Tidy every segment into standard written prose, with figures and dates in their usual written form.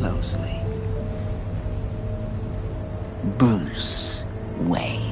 closely. Bruce Wayne.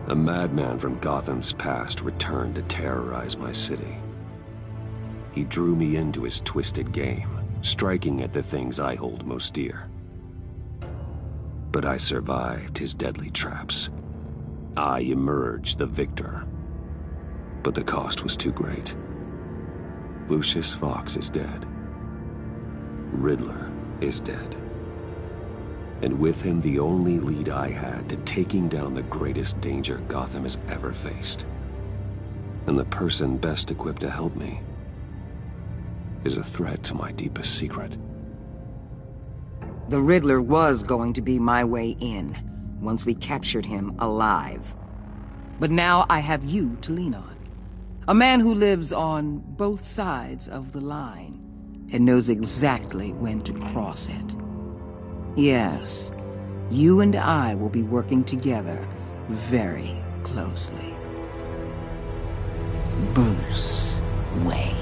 A madman from Gotham's past returned to terrorize my city. He drew me into his twisted game, striking at the things I hold most dear. But I survived his deadly traps. I emerged the victor. But the cost was too great. Lucius Fox is dead. Riddler is dead. And with him, the only lead I had to taking down the greatest danger Gotham has ever faced. And the person best equipped to help me is a threat to my deepest secret. The Riddler was going to be my way in, once we captured him alive. But now I have you to lean on. A man who lives on both sides of the line, and knows exactly when to cross it. Yes, you and I will be working together very closely. Bruce Wayne.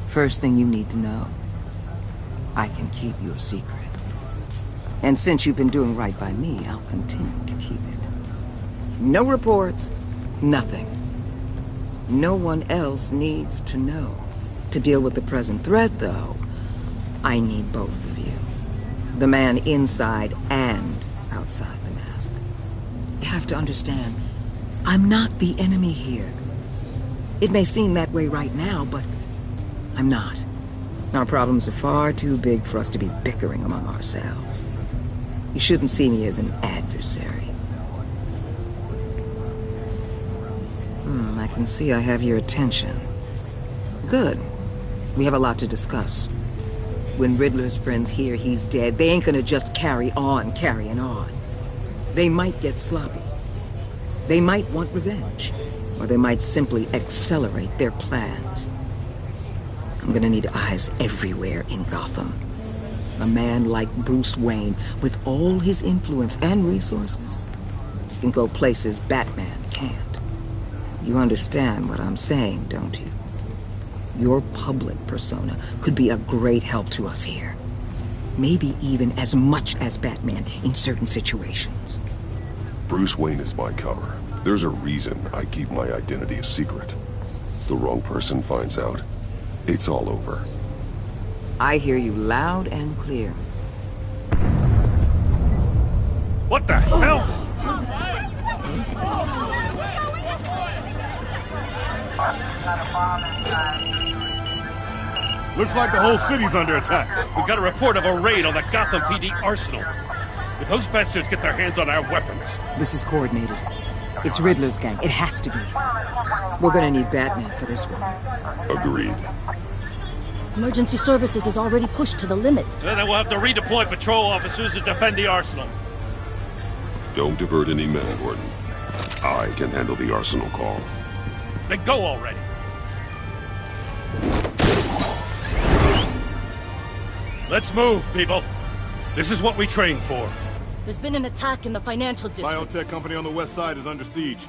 First thing you need to know, I can keep your secret. And since you've been doing right by me, I'll continue to keep it. No reports, nothing. No one else needs to know. To deal with the present threat, though, I need both of you. The man inside and outside the mask. You have to understand, I'm not the enemy here. It may seem that way right now, but I'm not. Our problems are far too big for us to be bickering among ourselves. You shouldn't see me as an adversary. I can see I have your attention. Good. We have a lot to discuss. When Riddler's friends hear he's dead, they ain't gonna just carry on carrying on. They might get sloppy. They might want revenge. Or they might simply accelerate their plans. I'm gonna need eyes everywhere in Gotham. A man like Bruce Wayne, with all his influence and resources, can go places Batman can't. You understand what I'm saying, don't you? Your public persona could be a great help to us here. Maybe even as much as Batman in certain situations. Bruce Wayne is my cover. There's a reason I keep my identity a secret. The wrong person finds out, it's all over. I hear you loud and clear. What the hell? Looks like the whole city's under attack. We've got a report of a raid on the Gotham PD arsenal. If those bastards get their hands on our weapons... This is coordinated. It's Riddler's gang. It has to be. We're gonna need Batman for this one. Agreed. Emergency services is already pushed to the limit. Then we'll have to redeploy patrol officers to defend the arsenal. Don't divert any men, Gordon. I can handle the arsenal call. Then go already. Let's move, people. This is what we trained for. There's been an attack in the financial district. Biotech company on the west side is under siege.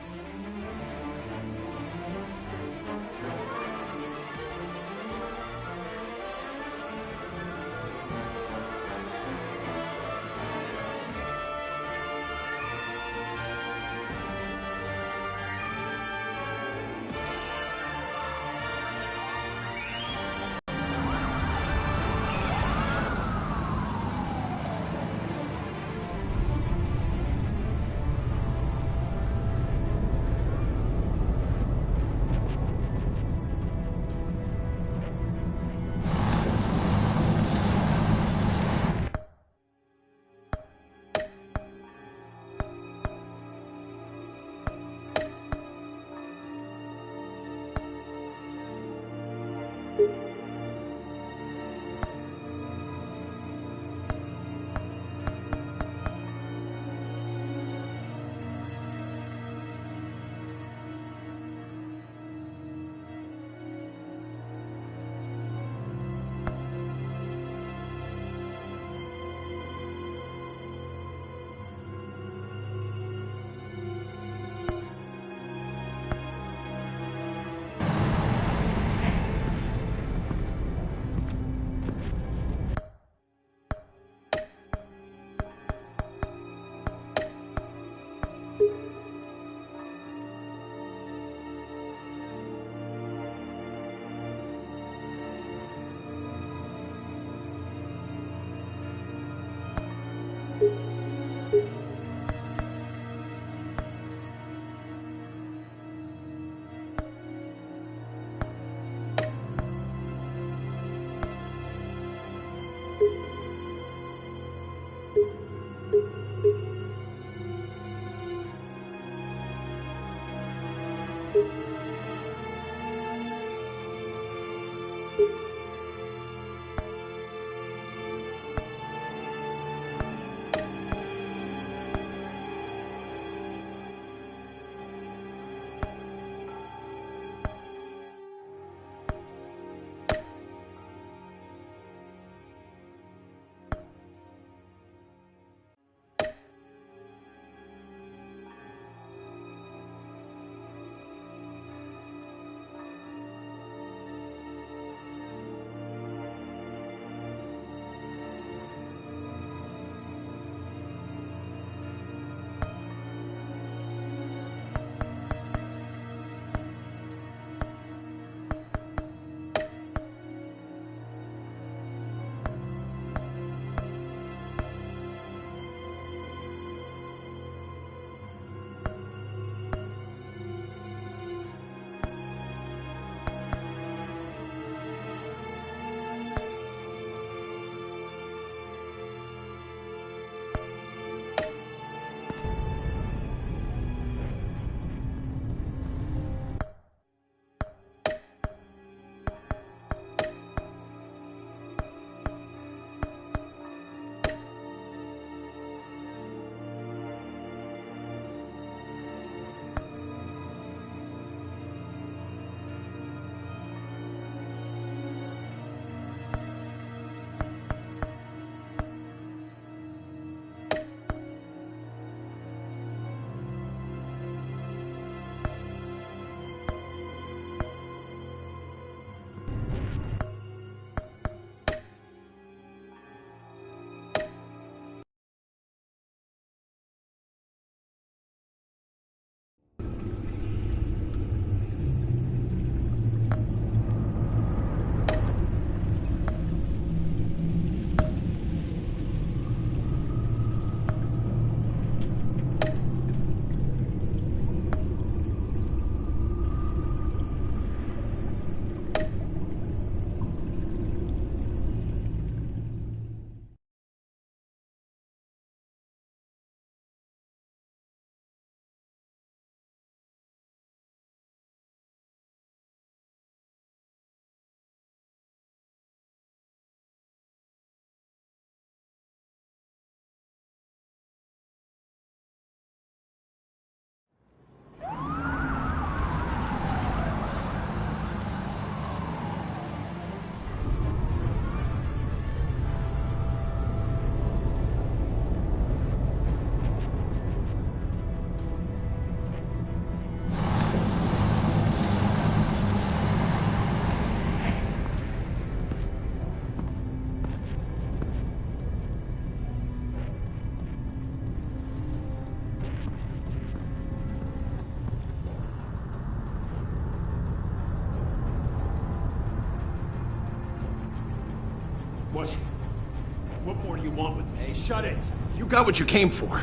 want with me. Hey, shut it! You got what you came for.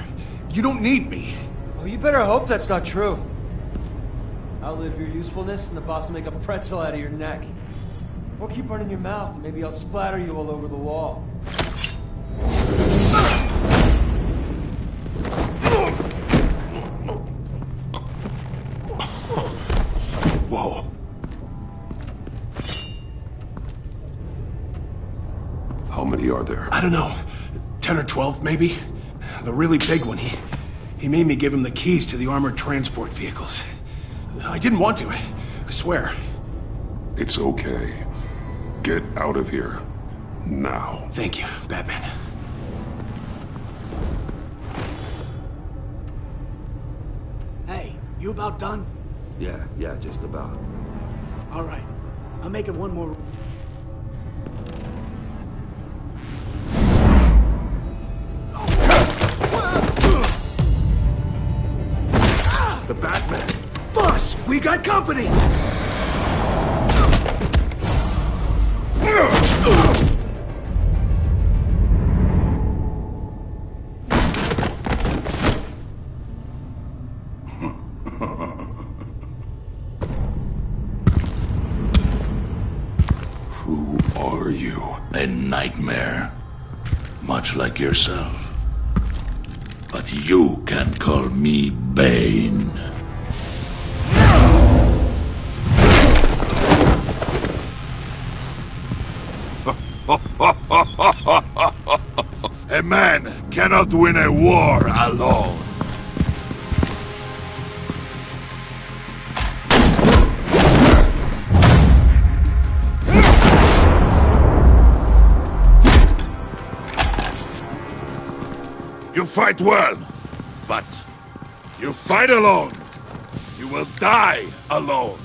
You don't need me. Oh, you better hope that's not true. Outlive your usefulness, and the boss will make a pretzel out of your neck. Or keep running your mouth, and maybe I'll splatter you all over the wall. Whoa. How many are there? I don't know. 10 or 12, maybe? The really big one, he made me give him the keys to the armored transport vehicles. I didn't want to, I swear. It's okay. Get out of here. Now. Thank you, Batman. Hey, you about done? Yeah, just about. All right. I'll make it one more. The Batman. Boss, we got company! Who are you? A nightmare, much like yourself. But you can call me Bane. A man cannot win a war alone. You fight well, but you fight alone. You will die alone.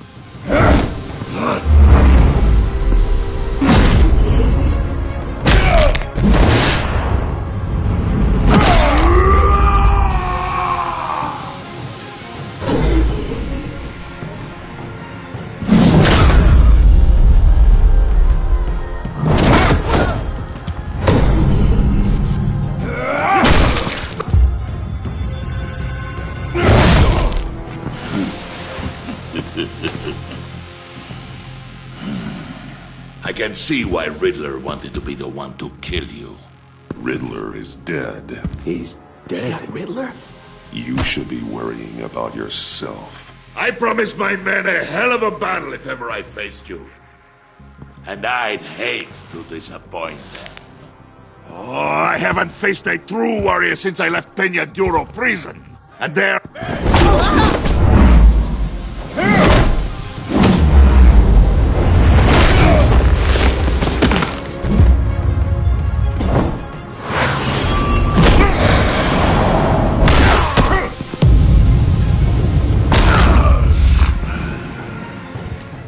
I can see why Riddler wanted to be the one to kill you. Riddler is dead. He's dead. Riddler? You should be worrying about yourself. I promised my men a hell of a battle if ever I faced you. And I'd hate to disappoint them. Oh, I haven't faced a true warrior since I left Peña Duro prison. And there...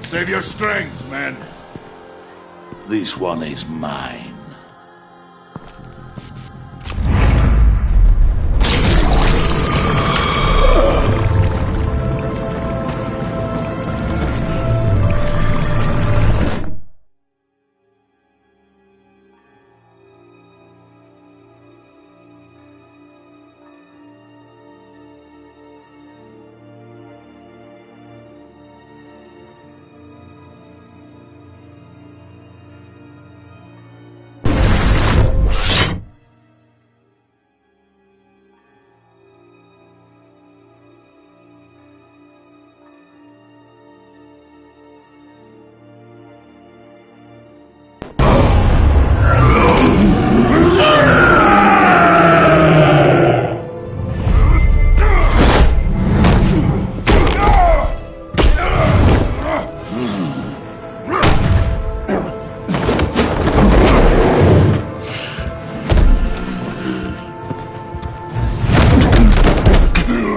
Save your strength, man. This one is mine.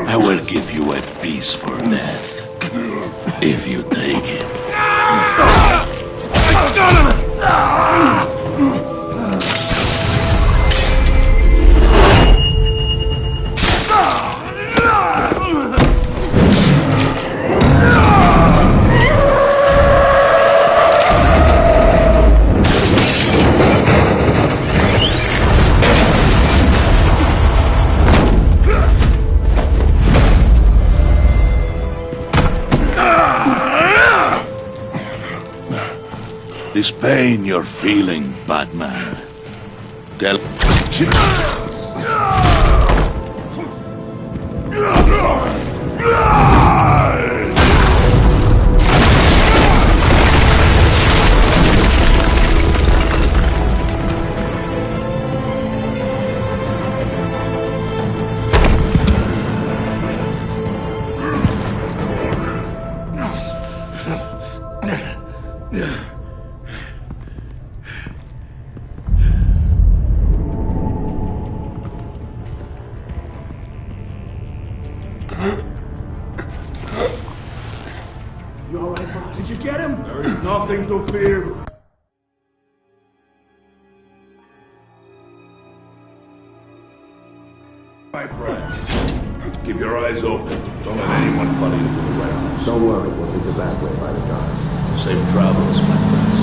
I will give you a piece for death, if you take it. This pain you're feeling, Batman. Tell... You all right, boss? Did you get him? There is nothing to fear. My friend, keep your eyes open. Don't let anyone follow you to the warehouse. Don't worry, we'll take the back way by the docks. Safe travels, my friends.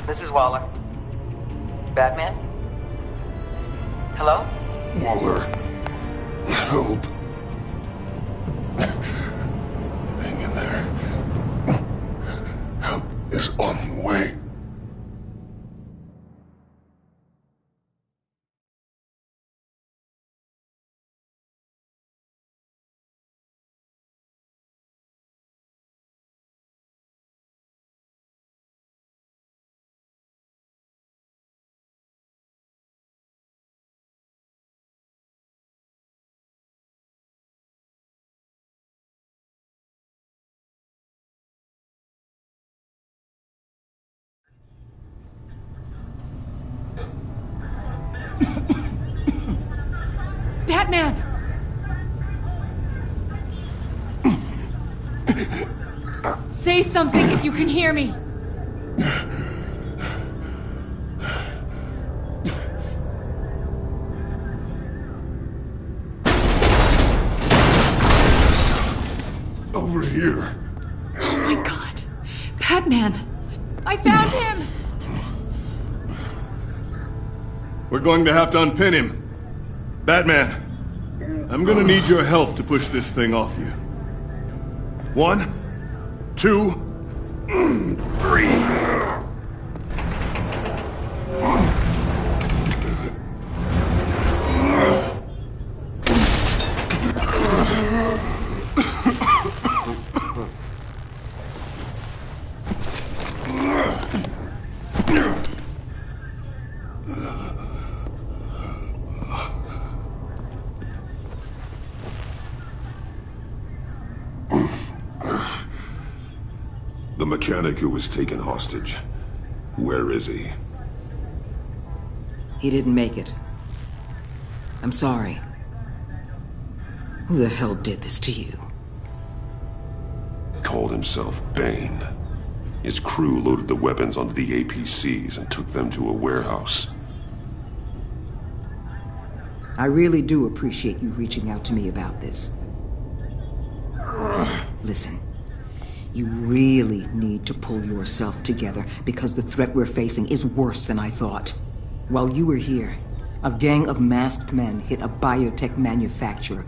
This is Waller. Batman? Hello? Waller, help. Hang in there. Help is on the way. Batman! Say something if you can hear me. Over here. Oh my god. Batman! I found him! We're going to have to unpin him. Batman, I'm gonna need your help to push this thing off you. 1, 2, 3. The mechanic who was taken hostage. Where is he? He didn't make it. I'm sorry. Who the hell did this to you? Called himself Bane. His crew loaded the weapons onto the APCs and took them to a warehouse. I really do appreciate you reaching out to me about this. Listen, you really need to pull yourself together because the threat we're facing is worse than I thought. While you were here, a gang of masked men hit a biotech manufacturer.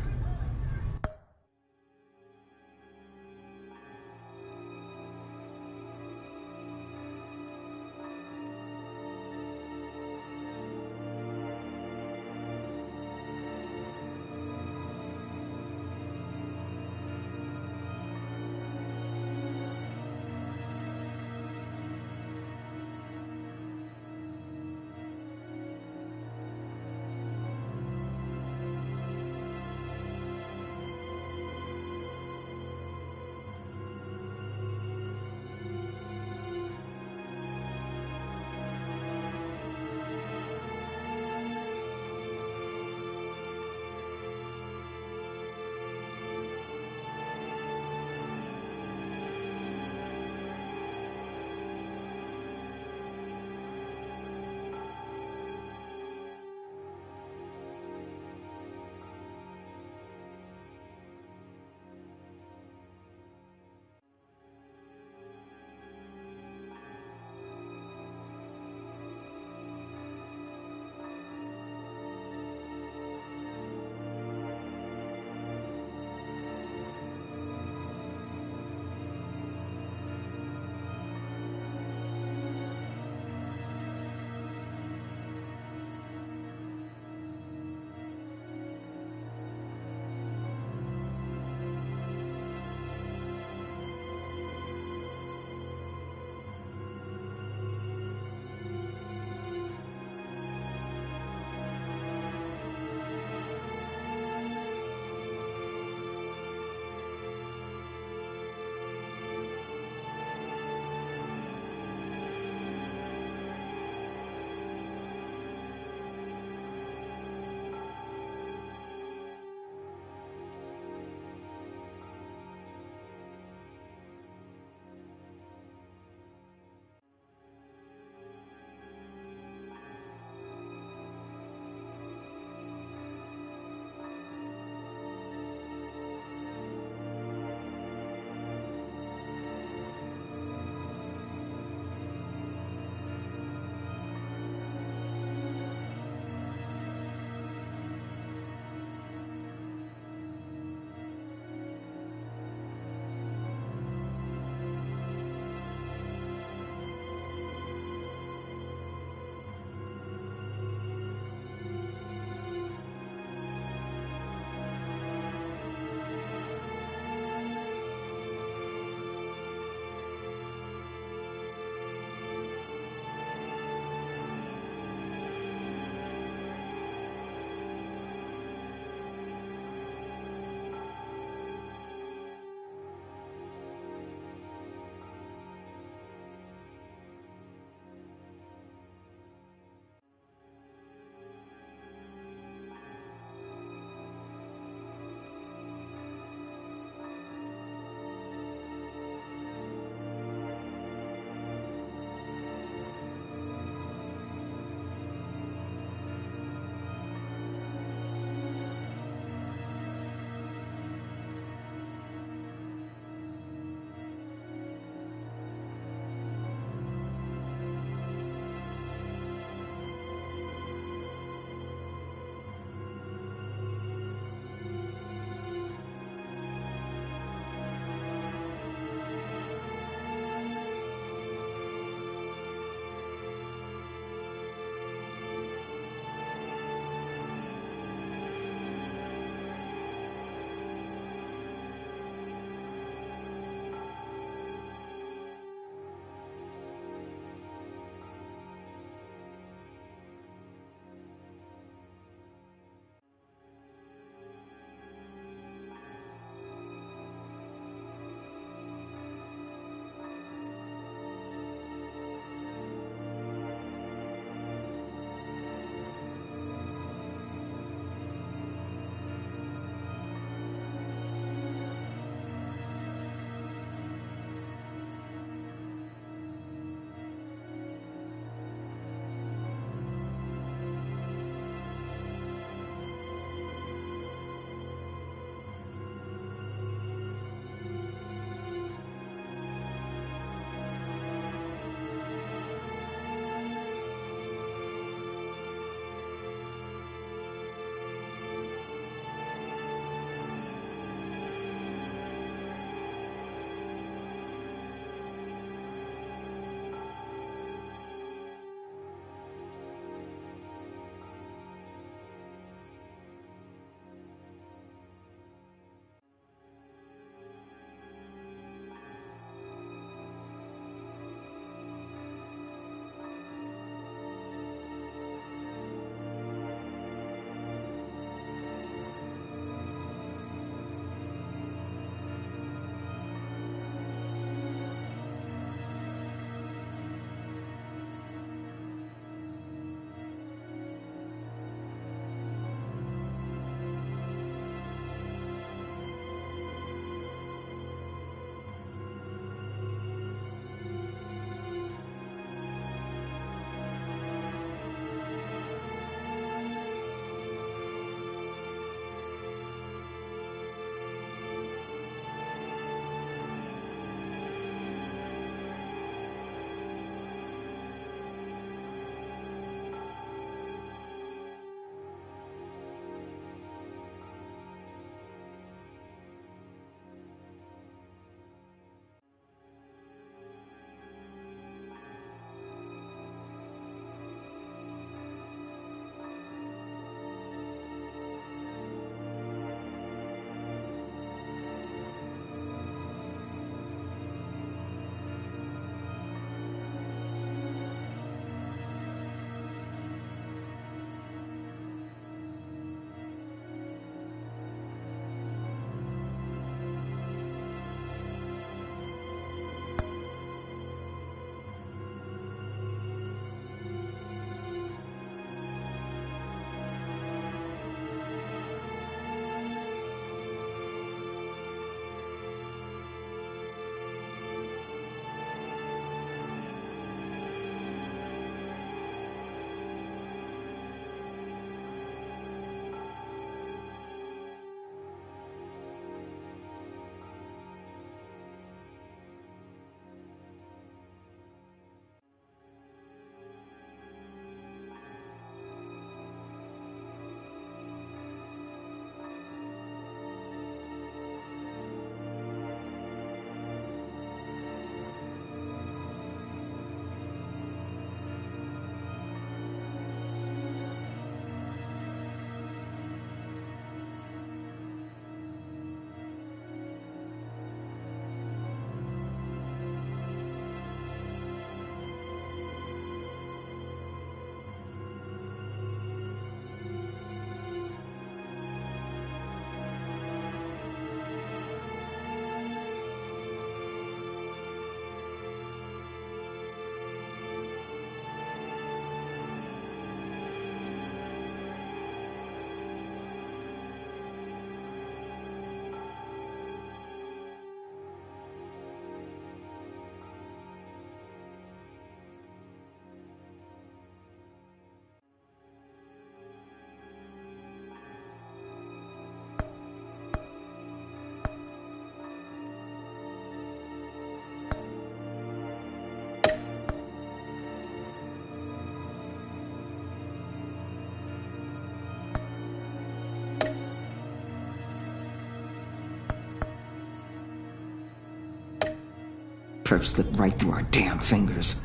turf slipped right through our damn fingers.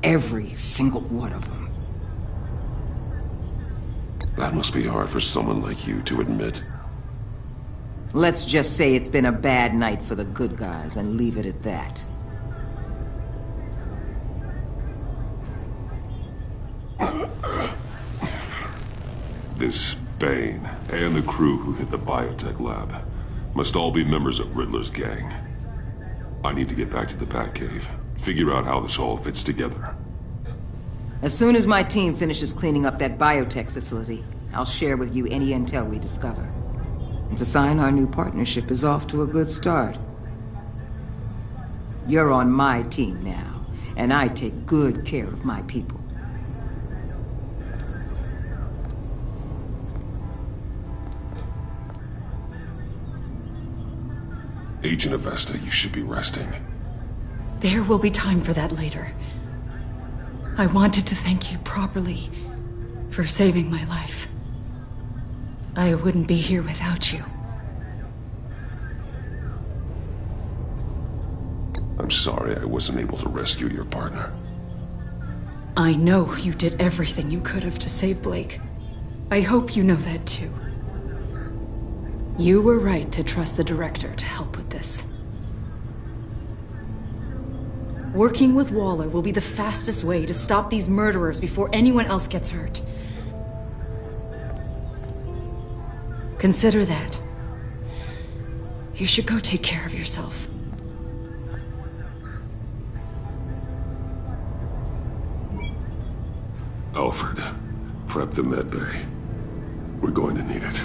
Every single one of them. That must be hard for someone like you to admit. Let's just say it's been a bad night for the good guys and leave it at that. This Bane and the crew who hit the biotech lab must all be members of Riddler's gang. I need to get back to the Batcave, figure out how this all fits together. As soon as my team finishes cleaning up that biotech facility, I'll share with you any intel we discover. It's a sign our new partnership is off to a good start. You're on my team now, and I take good care of my people. Agent Avesta, you should be resting. There will be time for that later. I wanted to thank you properly for saving my life. I wouldn't be here without you. I'm sorry I wasn't able to rescue your partner. I know you did everything you could have to save Blake. I hope you know that too. You were right to trust the director to help with this. Working with Waller will be the fastest way to stop these murderers before anyone else gets hurt. Consider that. You should go take care of yourself. Alfred, prep the med bay. We're going to need it.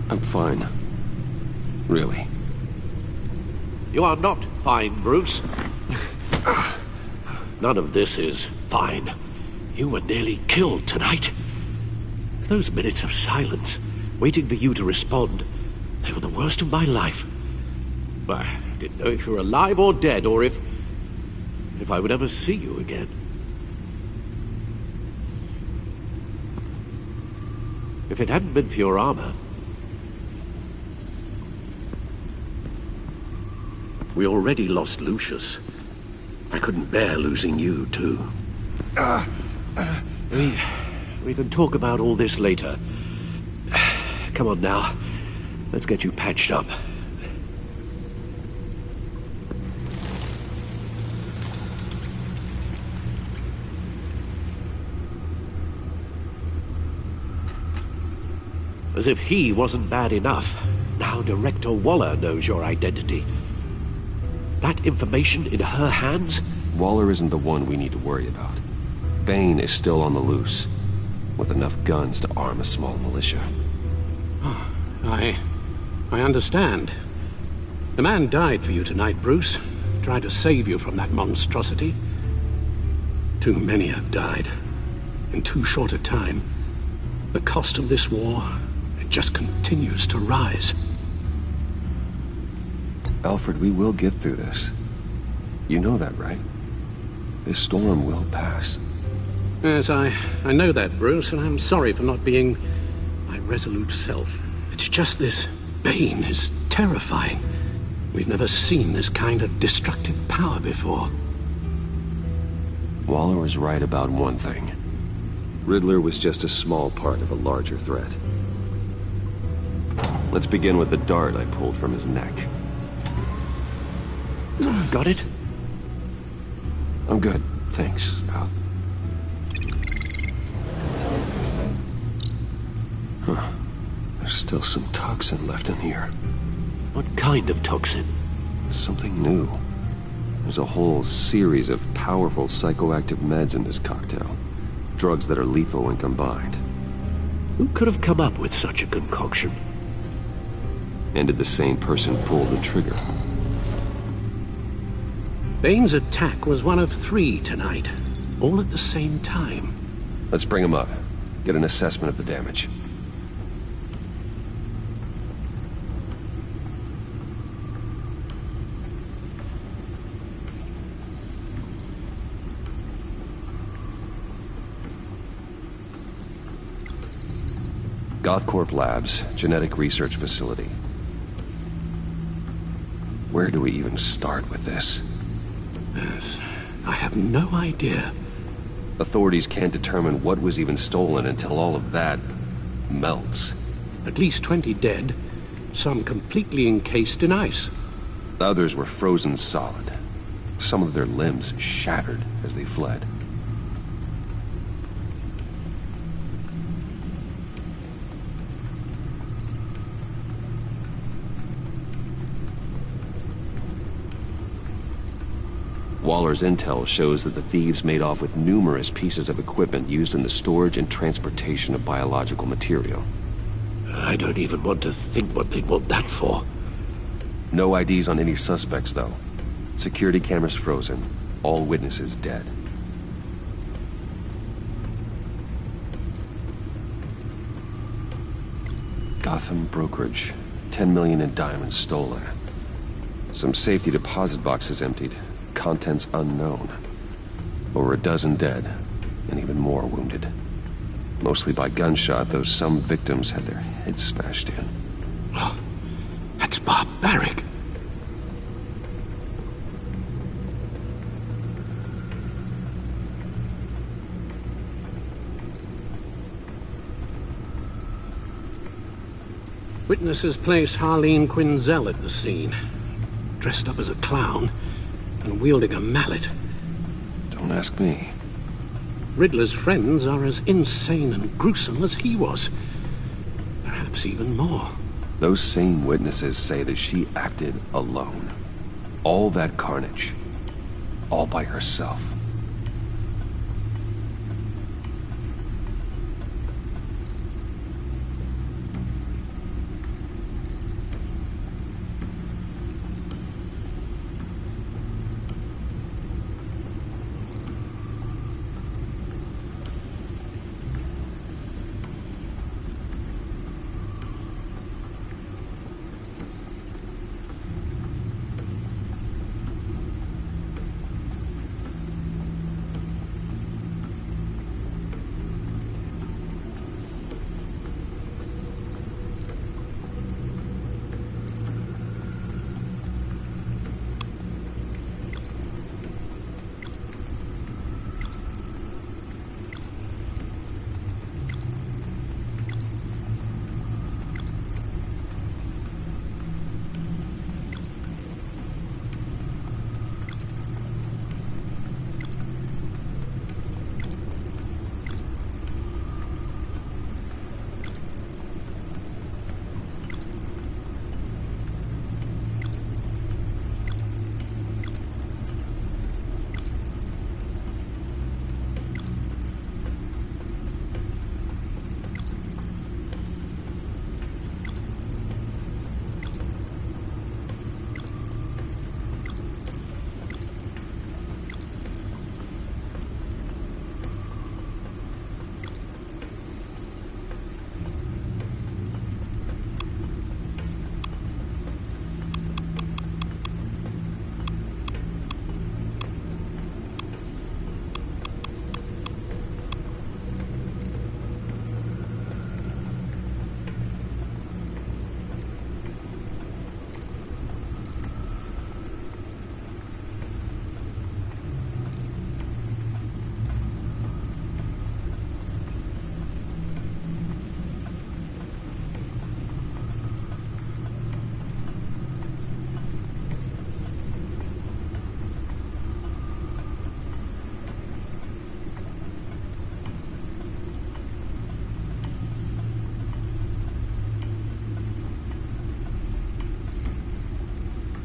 I'm fine. Really. You are not fine, Bruce. None of this is fine. You were nearly killed tonight. Those minutes of silence, waiting for you to respond, they were the worst of my life. I didn't know if you were alive or dead, or if I would ever see you again. If it hadn't been for your armor... We already lost Lucius. I couldn't bear losing you, too. We can talk about all this later. Come on now. Let's get you patched up. As if he wasn't bad enough, now Director Waller knows your identity. That information in her hands? Waller isn't the one we need to worry about. Bane is still on the loose, with enough guns to arm a small militia. I understand. The man died for you tonight, Bruce. Tried to save you from that monstrosity. Too many have died. In too short a time. The cost of this war, it just continues to rise. Alfred, we will get through this. You know that, right? This storm will pass. Yes, I know that, Bruce, and I'm sorry for not being my resolute self. It's just this Bane is terrifying. We've never seen this kind of destructive power before. Waller was right about one thing. Riddler was just a small part of a larger threat. Let's begin with the dart I pulled from his neck. Got it? I'm good, thanks, Al. Huh. There's still some toxin left in here. What kind of toxin? Something new. There's a whole series of powerful psychoactive meds in this cocktail. Drugs that are lethal when combined. Who could have come up with such a concoction? And did the same person pull the trigger? Bane's attack was one of 3 tonight, all at the same time. Let's bring him up. Get an assessment of the damage. Gothcorp Labs, genetic research facility. Where do we even start with this? Yes, I have no idea. Authorities can't determine what was even stolen until all of that melts. At least 20 dead, some completely encased in ice. Others were frozen solid. Some of their limbs shattered as they fled. Waller's intel shows that the thieves made off with numerous pieces of equipment used in the storage and transportation of biological material. I don't even want to think what they'd want that for. No IDs on any suspects, though. Security cameras frozen. All witnesses dead. Gotham brokerage. 10 million in diamonds stolen. Some safety deposit boxes emptied. Contents unknown. Over a dozen dead, and even more wounded. Mostly by gunshot, though some victims had their heads smashed in. Oh, that's barbaric. Witnesses place Harleen Quinzel at the scene, dressed up as a clown and wielding a mallet. Don't ask me. Riddler's friends are as insane and gruesome as he was. Perhaps even more. Those same witnesses say that she acted alone. All that carnage. All by herself.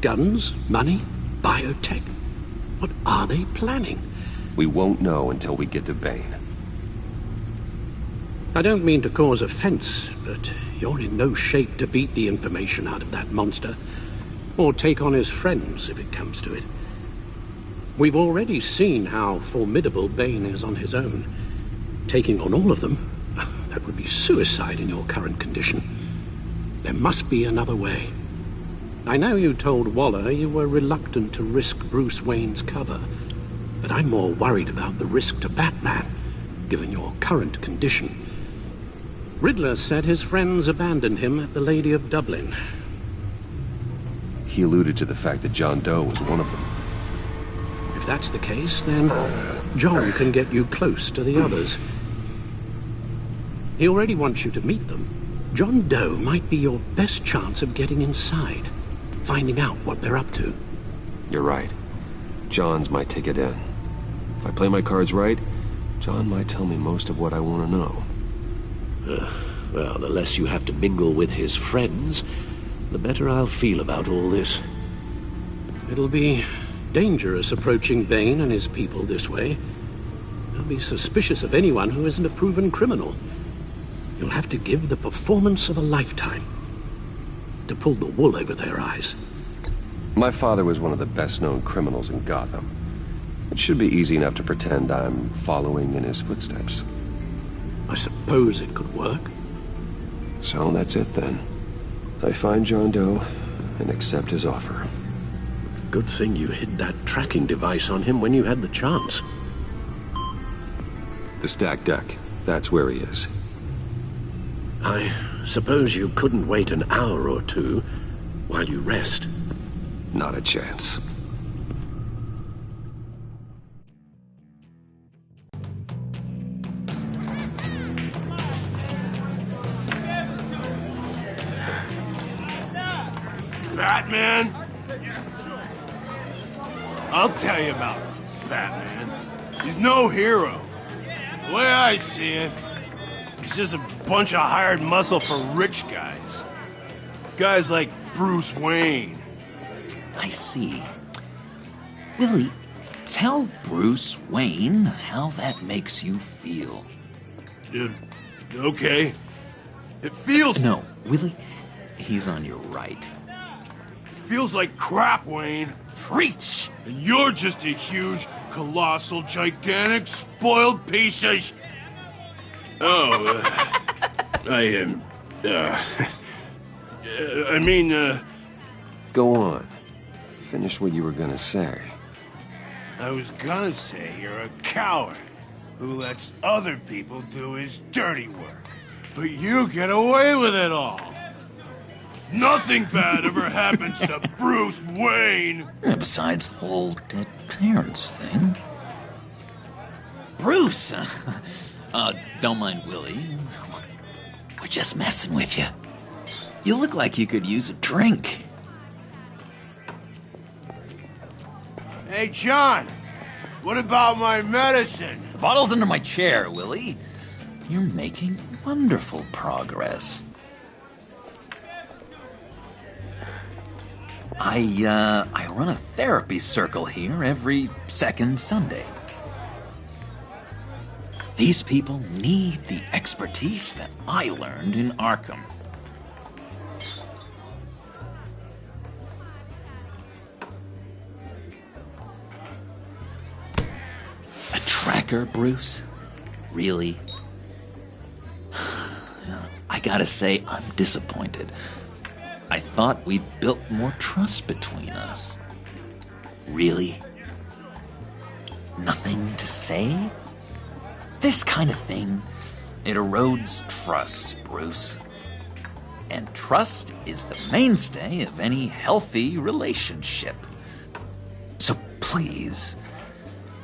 Guns? Money? Biotech? What are they planning? We won't know until we get to Bane. I don't mean to cause offense, but you're in no shape to beat the information out of that monster, or take on his friends if it comes to it. We've already seen how formidable Bane is on his own. Taking on all of them, that would be suicide in your current condition. There must be another way. I know you told Waller you were reluctant to risk Bruce Wayne's cover, but I'm more worried about the risk to Batman, given your current condition. Riddler said his friends abandoned him at the Lady of Dublin. He alluded to the fact that John Doe was one of them. If that's the case, then John can get you close to the others. He already wants you to meet them. John Doe might be your best chance of getting inside, finding out what they're up to. You're right. John's my ticket in. If I play my cards right, John might tell me most of what I want to know. Well, the less you have to mingle with his friends, the better I'll feel about all this. It'll be dangerous approaching Bane and his people this way. They'll be suspicious of anyone who isn't a proven criminal. You'll have to give the performance of a lifetime to pull the wool over their eyes. My father was one of the best-known criminals in Gotham. It should be easy enough to pretend I'm following in his footsteps. I suppose it could work. So that's it then. I find John Doe and accept his offer. Good thing you hid that tracking device on him when you had the chance. The stacked deck. That's where he is. I suppose you couldn't wait an hour or two while you rest. Not a chance. Batman? I'll tell you about Batman. He's no hero. The way I see it, he's just a bunch of hired muscle for rich guys. Guys like Bruce Wayne. I see. Willie, tell Bruce Wayne how that makes you feel. Okay. It feels... No, Willie, he's on your right. Feels like crap, Wayne. Preach! And you're just a huge, colossal, gigantic, spoiled piece of Go on. Finish what you were gonna say. I was gonna say you're a coward who lets other people do his dirty work. But you get away with it all. Nothing bad ever happens to Bruce Wayne. Besides the whole dead parents thing. Bruce! Don't mind Willie. We're just messing with you. You look like you could use a drink. Hey, John. What about my medicine? The bottle's under my chair, Willie. You're making wonderful progress. I run a therapy circle here every second Sunday. These people need the expertise that I learned in Arkham. A tracker, Bruce? Really? I gotta say, I'm disappointed. I thought we'd built more trust between us. Really? Nothing to say? This kind of thing, it erodes trust, Bruce. And trust is the mainstay of any healthy relationship. So please,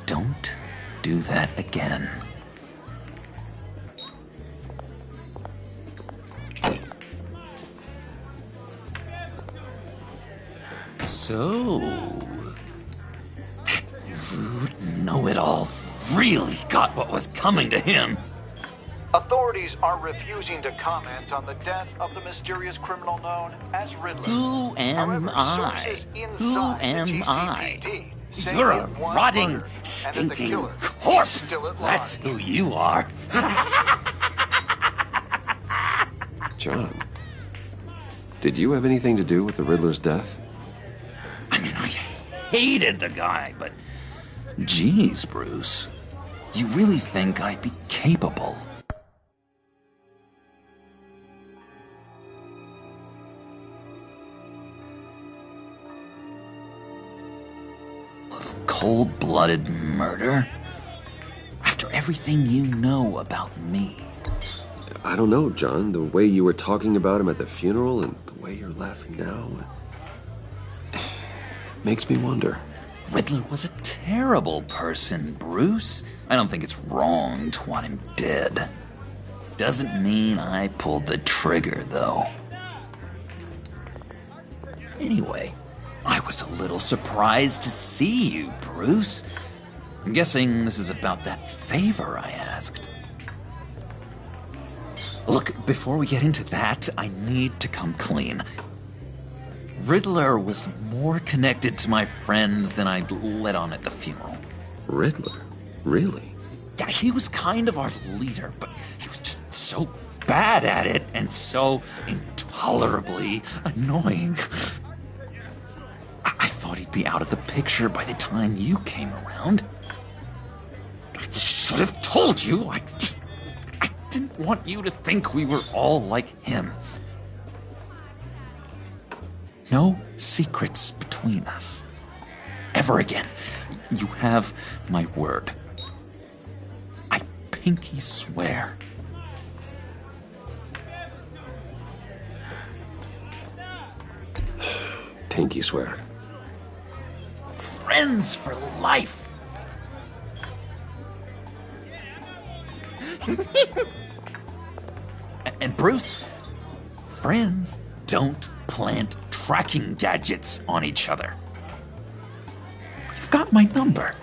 don't do that again. So, that rude know-it-all really got what was coming to him. Authorities are refusing to comment on the death of the mysterious criminal known as Riddler. Who am I? Who am I? You're a rotting, stinking corpse. That's who you are. John, did you have anything to do with the Riddler's death? I mean, I hated the guy, but... Geez, Bruce. You really think I'd be capable of cold-blooded murder? After everything you know about me. I don't know, John. The way you were talking about him at the funeral and the way you're laughing now... makes me wonder. Riddler was a terrible person, Bruce. I don't think it's wrong to want him dead. Doesn't mean I pulled the trigger, though. Anyway, I was a little surprised to see you, Bruce. I'm guessing this is about that favor I asked. Look, before we get into that, I need to come clean. Riddler was more connected to my friends than I'd let on at the funeral. Riddler? Really? Yeah, he was kind of our leader, but he was just so bad at it and so intolerably annoying. I thought he'd be out of the picture by the time you came around. I should have told you. I didn't want you to think we were all like him. No secrets between us. Ever again. You have my word. I pinky swear. Pinky swear. Friends for life. And Bruce, friends don't plant tracking gadgets on each other. You've got my number.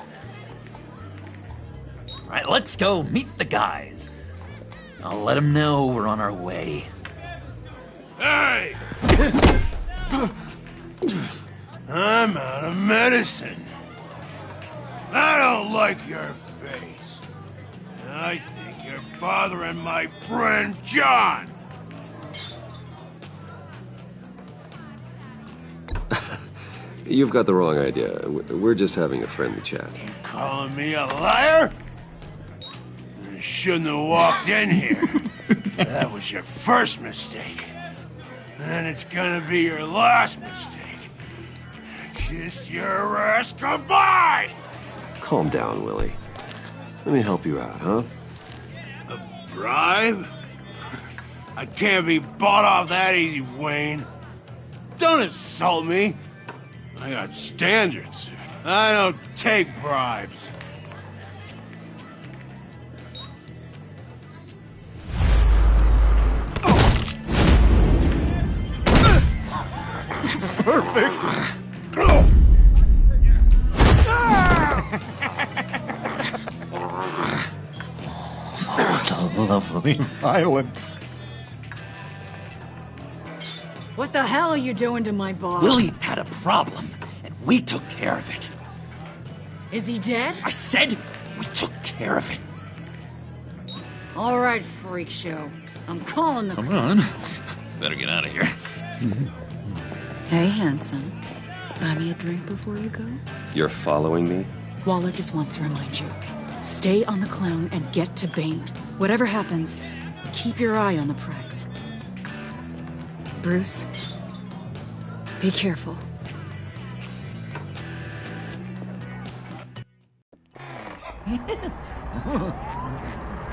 All right, let's go meet the guys. I'll let them know we're on our way. Hey! I'm out of medicine. I don't like your face. I think you're bothering my friend John. You've got the wrong idea. We're just having a friendly chat. Calling me a liar? You shouldn't have walked in here. That was your first mistake. And it's gonna be your last mistake. Kiss your ass goodbye! Calm down, Willie. Let me help you out, huh? A bribe? I can't be bought off that easy, Wayne. Don't insult me. I got standards. I don't take bribes. Perfect! What a lovely violence. What the hell are you doing to my boss? Willie had a problem, and we took care of it. Is he dead? I said we took care of it. All right, freak show. I'm calling the Come on. Better get out of here. Hey, handsome. Buy me a drink before you go? You're following me? Waller just wants to remind you. Stay on the clown and get to Bane. Whatever happens, keep your eye on the Pregs. Bruce, be careful.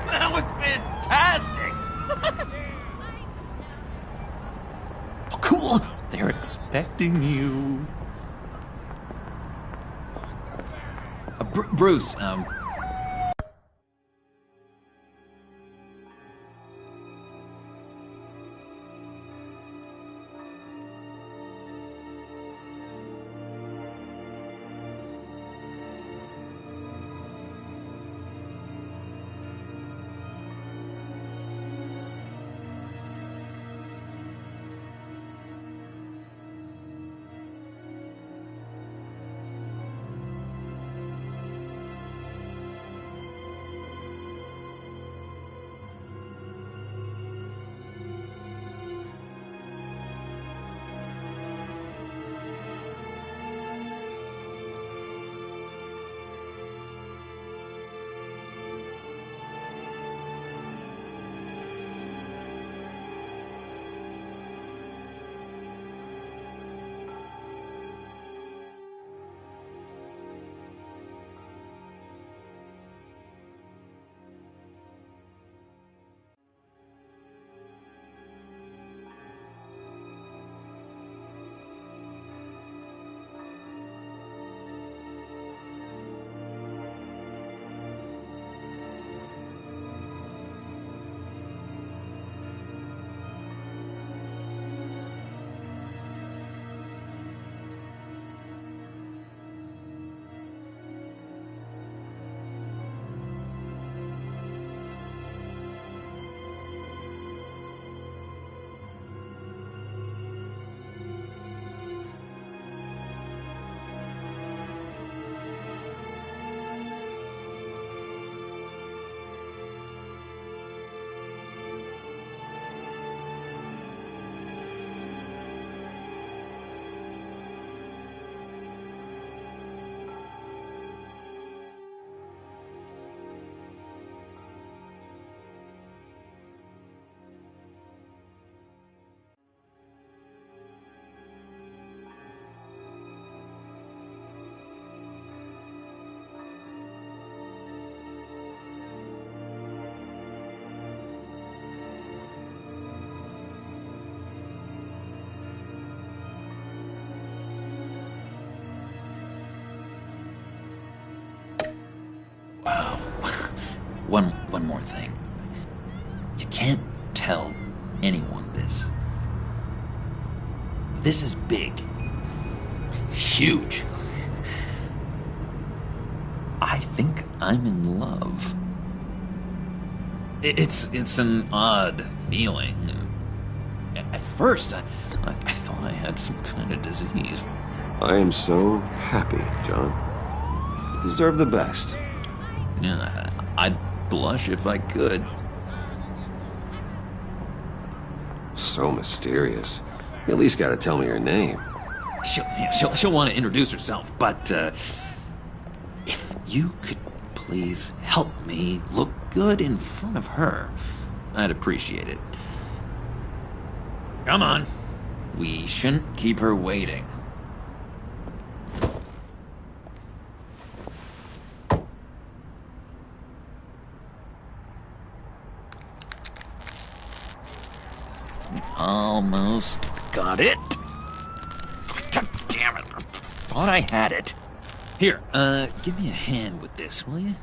That was fantastic! Oh, cool! They're expecting you. Bruce, one more thing. You can't tell anyone this. This is big. Huge. I think I'm in love. It's an odd feeling. At first, I thought I had some kind of disease. I am so happy, John. You deserve the best. Yeah, I'd blush if I could. So mysterious. You at least gotta tell me your name. She'll want to introduce herself, but if you could please help me look good in front of her, I'd appreciate it. Come on. We shouldn't keep her waiting. Almost got it. Damn it. I thought I had it. Here, give me a hand with this, will you?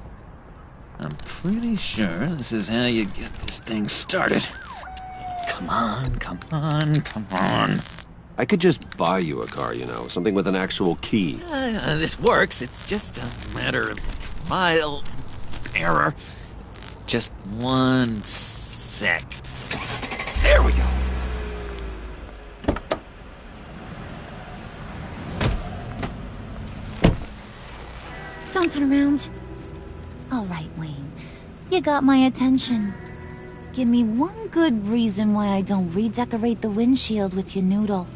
I'm pretty sure this is how you get this thing started. Come on, come on, come on. I could just buy you a car, you know, something with an actual key. This works. It's just a matter of trial and error. Just 1 sec. There we go. Don't turn around. All right, Wayne. You got my attention. Give me one good reason why I don't redecorate the windshield with your noodle.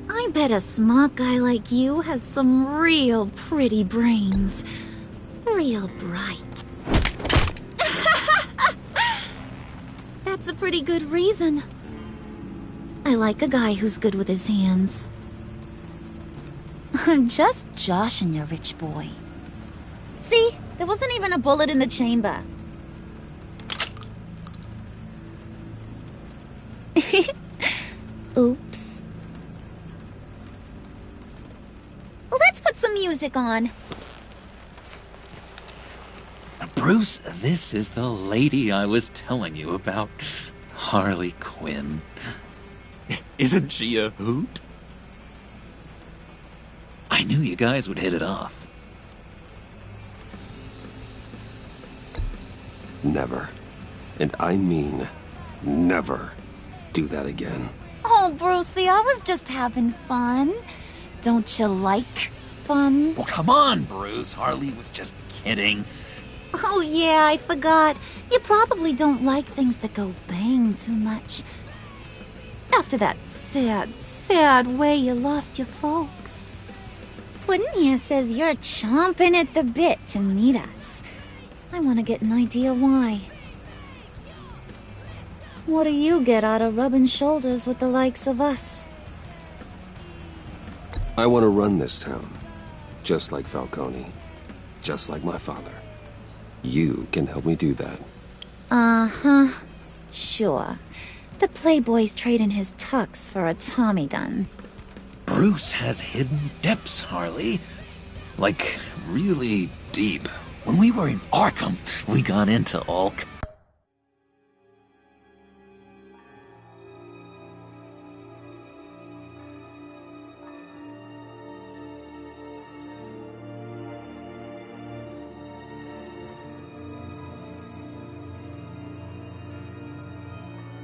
I bet a smart guy like you has some real pretty brains. Real bright. That's a pretty good reason. I like a guy who's good with his hands. I'm just joshing you, rich boy. See? There wasn't even a bullet in the chamber. Oops. Let's put some music on. Bruce, this is the lady I was telling you about. Harley Quinn. Isn't she a hoot? I knew you guys would hit it off. Never, and I mean never, do that again. Oh, Brucey, I was just having fun. Don't you like fun? Well, come on, Bruce. Harley was just kidding. Oh, yeah, I forgot. You probably don't like things that go bang too much. After that sad way you lost your folks. Puddin' here says you're chomping at the bit to meet us. I want to get an idea why. What do you get out of rubbing shoulders with the likes of us? I want to run this town, just like Falcone, just like my father. You can help me do that. Uh-huh. Sure. The Playboy's trading his tux for a Tommy gun. Bruce has hidden depths, Harley. Like, really deep. When we were in Arkham, we got into all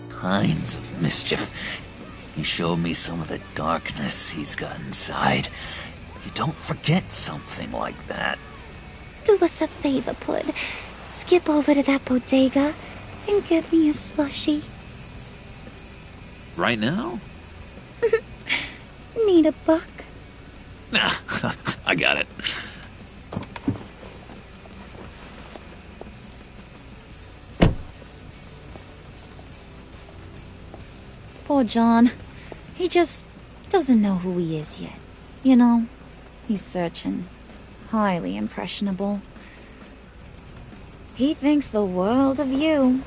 kinds of mischief. He showed me some of the darkness he's got inside. You don't forget something like that. Do us a favor, Pud. Skip over to that bodega and get me a slushie. Right now? Need a buck? Nah, I got it. Poor John. He just doesn't know who he is yet. You know, he's searching. Highly impressionable. He thinks the world of you.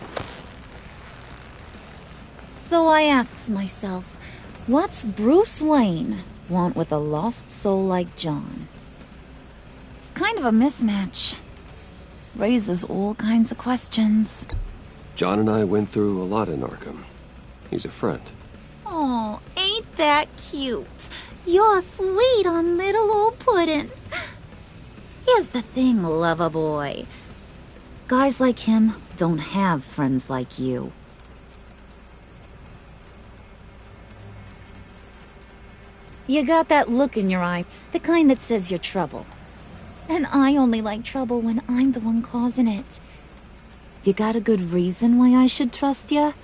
So I asks myself, what's Bruce Wayne want with a lost soul like John? It's kind of a mismatch. Raises all kinds of questions. John and I went through a lot in Arkham. He's a friend. Oh, ain't that cute? You're sweet on little old Puddin'. Here's the thing, lover boy. Guys like him don't have friends like you. You got that look in your eye, the kind that says you're trouble. And I only like trouble when I'm the one causing it. You got a good reason why I should trust you?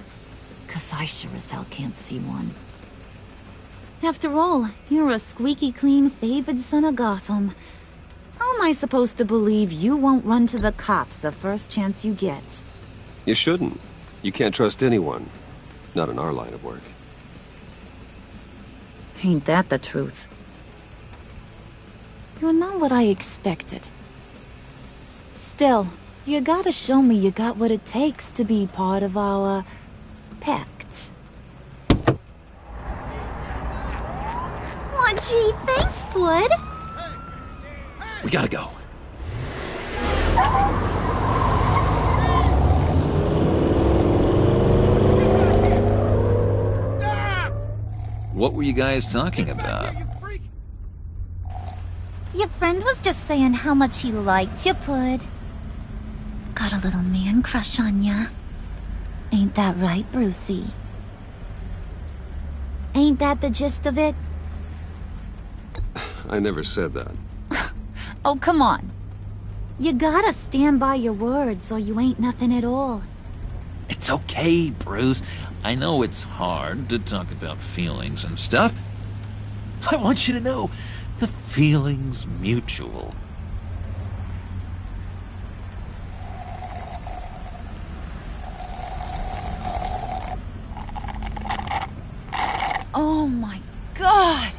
'Cause I sure as hell can't see one. After all, you're a squeaky clean favored son of Gotham. How am I supposed to believe you won't run to the cops the first chance you get? You shouldn't. You can't trust anyone. Not in our line of work. Ain't that the truth? You're not what I expected. Still, you gotta show me you got what it takes to be part of our pact. Aw, gee, thanks, Bud. We gotta go. Stop! What were you guys talking about? Your friend was just saying how much he liked you, Pud. Got a little man crush on ya. Ain't that right, Brucey? Ain't that the gist of it? I never said that. Oh, come on. You gotta stand by your words or you ain't nothing at all. It's okay, Bruce. I know it's hard to talk about feelings and stuff. I want you to know, the feeling's mutual. Oh my god!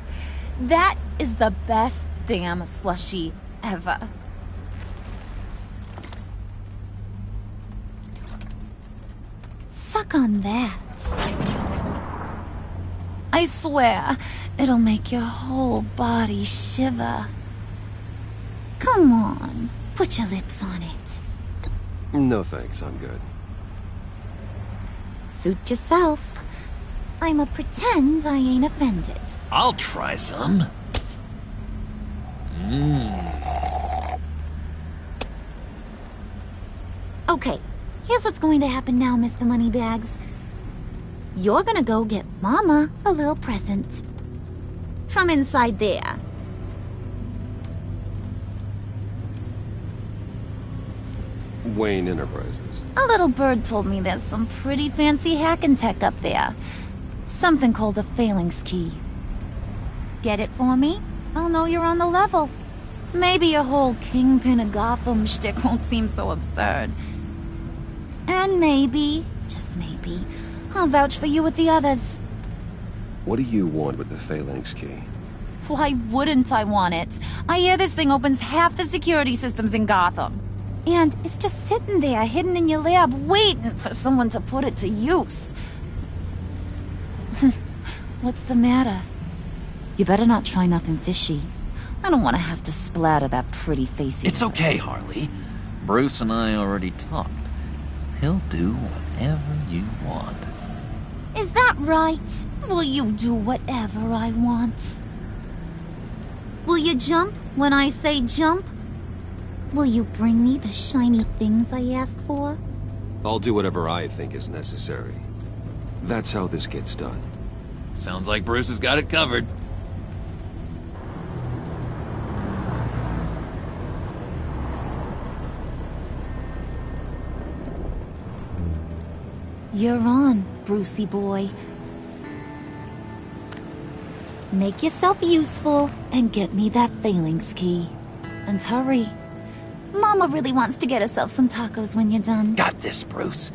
That is the best damn slushie ever. Suck on that. I swear, it'll make your whole body shiver. Come on, put your lips on it. No thanks, I'm good. Suit yourself. I'ma pretend I ain't offended. I'll try some. Okay, here's what's going to happen now, Mr. Moneybags. You're gonna go get Mama a little present. From inside there. Wayne Enterprises. A little bird told me there's some pretty fancy hacking tech up there. Something called a phalanx key. Get it for me? I'll know you're on the level. Maybe your whole Kingpin of Gotham shtick won't seem so absurd. And maybe, just maybe, I'll vouch for you with the others. What do you want with the phalanx key? Why wouldn't I want it? I hear this thing opens half the security systems in Gotham. And it's just sitting there, hidden in your lab, waiting for someone to put it to use. What's the matter? You better not try nothing fishy. I don't want to have to splatter that pretty face. It's okay, Harley. Bruce and I already talked. He'll do whatever you want. Is that right? Will you do whatever I want? Will you jump when I say jump? Will you bring me the shiny things I ask for? I'll do whatever I think is necessary. That's how this gets done. Sounds like Bruce has got it covered. You're on, Brucey boy. Make yourself useful and get me that phalanx key. And hurry. Mama really wants to get herself some tacos when you're done. Got this, Bruce.